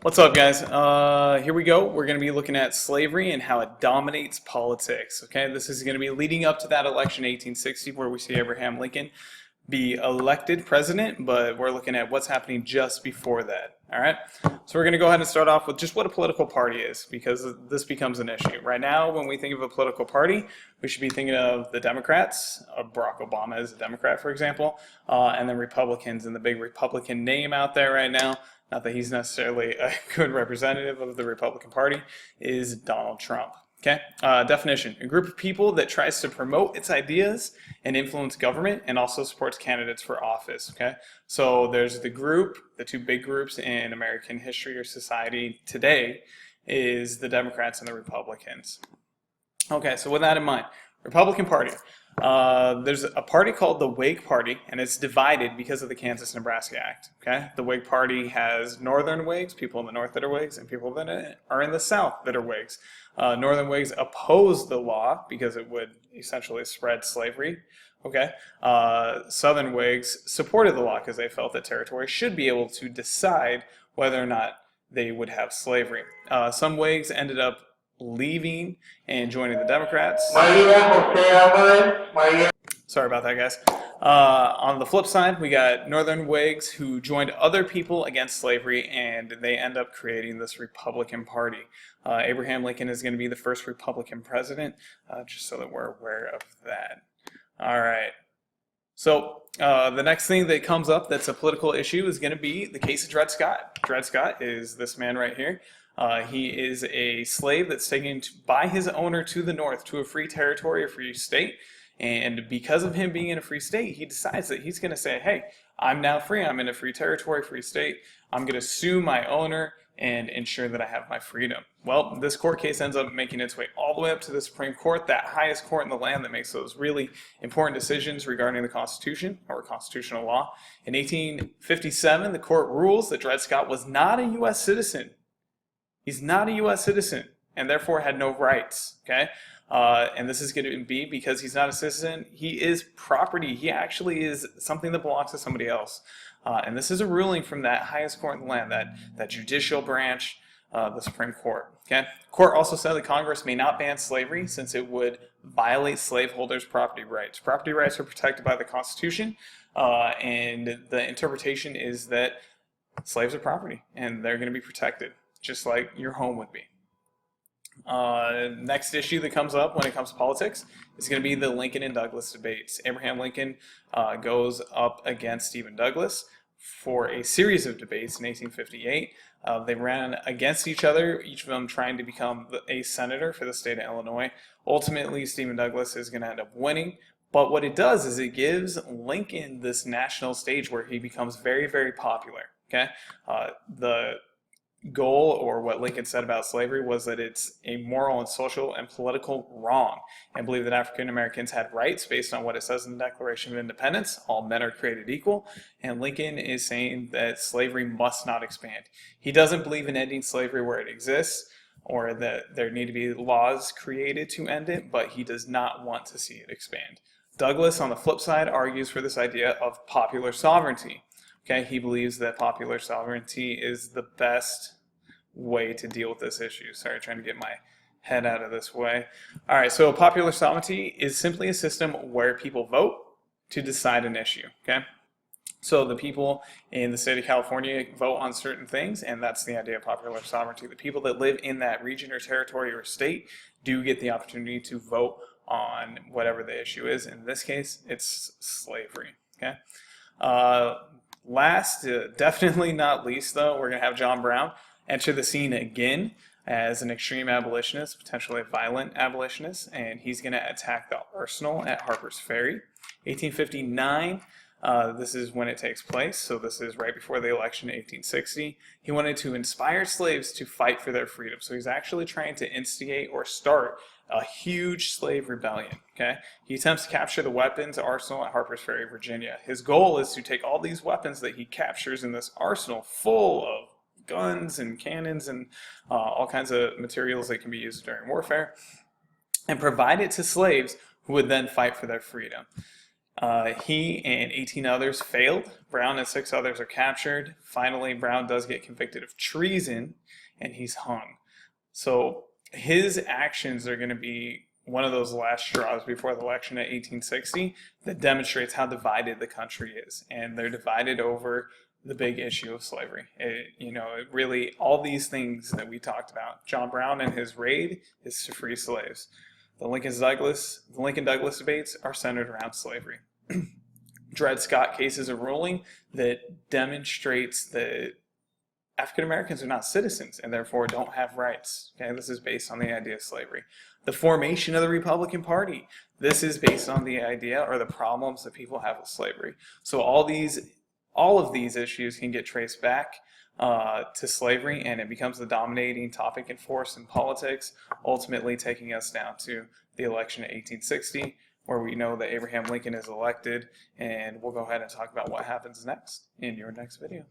What's up, guys? Here we go. We're going to be looking at slavery and how it dominates politics. Okay, this is going to be leading up to that election, 1860, where we see Abraham Lincoln be elected president, but we're looking at what's happening just before that. All right, so we're going to go ahead and start off with just what a political party is, because this becomes an issue. Right now, when we think of a political party, we should be thinking of the Democrats, Barack Obama is a Democrat, for example, and then Republicans, and the big Republican name out there right now, not that he's necessarily a good representative of the Republican Party, is Donald Trump. Okay, definition: a group of people that tries to promote its ideas and influence government and also supports candidates for office. Okay, so there's the group, the two big groups in American history or society today is the Democrats and the Republicans. Okay, so with that in mind, Republican Party. There's a party called the Whig Party, and it's divided because of the Kansas-Nebraska Act. Okay, the Whig Party has northern Whigs, people in the north that are Whigs, and people that are in the south that are Whigs. Northern Whigs oppose the law because it would essentially spread slavery. Okay, Southern Whigs supported the law because they felt that territories should be able to decide whether or not they would have slavery. Some Whigs ended up leaving and joining the Democrats. Sorry about that, guys. On the flip side, we got Northern Whigs who joined other people against slavery, and they end up creating this Republican Party. Abraham Lincoln is going to be the first Republican president, just so that we're aware of that. All right. So the next thing that comes up that's a political issue is going to be the case of Dred Scott. Dred Scott is this man right here. He is a slave that's taken by his owner to the north, to a free territory, a free state. And because of him being in a free state, he decides that he's going to say, hey, I'm now free. I'm in a free territory, free state. I'm going to sue my owner and ensure that I have my freedom. Well, this court case ends up making its way all the way up to the Supreme Court, that highest court in the land that makes those really important decisions regarding the Constitution or constitutional law. In 1857, the court rules that Dred Scott was not a U.S. citizen. He's not a U.S. citizen and therefore had no rights, okay? And this is going to be because he's not a citizen. He is property. He actually is something that belongs to somebody else. And this is a ruling from that highest court in the land, that judicial branch, the Supreme Court, okay? Court also said that Congress may not ban slavery since it would violate slaveholders' property rights. Property rights are protected by the Constitution, and the interpretation is that slaves are property and they're going to be protected, just like your home would be. Next issue that comes up when it comes to politics is going to be the Lincoln and Douglas debates. Abraham Lincoln goes up against Stephen Douglas for a series of debates in 1858. They ran against each other, each of them trying to become a senator for the state of Illinois. Ultimately, Stephen Douglas is going to end up winning. But what it does is it gives Lincoln this national stage where he becomes very, very popular. Okay, the goal, or what Lincoln said about slavery, was that it's a moral and social and political wrong, and believe that African Americans had rights based on what it says in the Declaration of Independence. All men are created equal, and Lincoln is saying that slavery must not expand. He doesn't believe in ending slavery where it exists, or that there need to be laws created to end it, but he does not want to see it expand. Douglas, on the flip side, argues for this idea of popular sovereignty. Okay, he believes that popular sovereignty is the best way to deal with this issue. Sorry, trying to get my head out of this way. All right, so popular sovereignty is simply a system where people vote to decide an issue. Okay, so the people in the state of California vote on certain things, and that's the idea of popular sovereignty. The people that live in that region or territory or state do get the opportunity to vote on whatever the issue is. In this case, it's slavery. Okay. Last, definitely not least, though, we're going to have John Brown enter the scene again as an extreme abolitionist, potentially a violent abolitionist, and he's going to attack the arsenal at Harper's Ferry. 1859, this is when it takes place, so this is right before the election in 1860. He wanted to inspire slaves to fight for their freedom, so he's actually trying to instigate or start a huge slave rebellion. Okay, he attempts to capture the weapons arsenal at Harper's Ferry, Virginia. His goal is to take all these weapons that he captures in this arsenal full of guns and cannons and all kinds of materials that can be used during warfare, and provide it to slaves who would then fight for their freedom. He and 18 others failed. Brown and 6 others are captured. Finally, Brown does get convicted of treason, and he's hung. So his actions are going to be one of those last straws before the election of 1860 that demonstrates how divided the country is. And they're divided over the big issue of slavery. It really, all these things that we talked about, John Brown and his raid is to free slaves. The Lincoln-Douglas debates are centered around slavery. Dred Scott case is a ruling that demonstrates that African Americans are not citizens and therefore don't have rights. Okay, this is based on the idea of slavery. The formation of the Republican Party, this is based on the idea or the problems that people have with slavery. So all of these issues can get traced back to slavery, and it becomes the dominating topic and force in politics, ultimately taking us down to the election of 1860, where we know that Abraham Lincoln is elected, and we'll go ahead and talk about what happens next in your next video.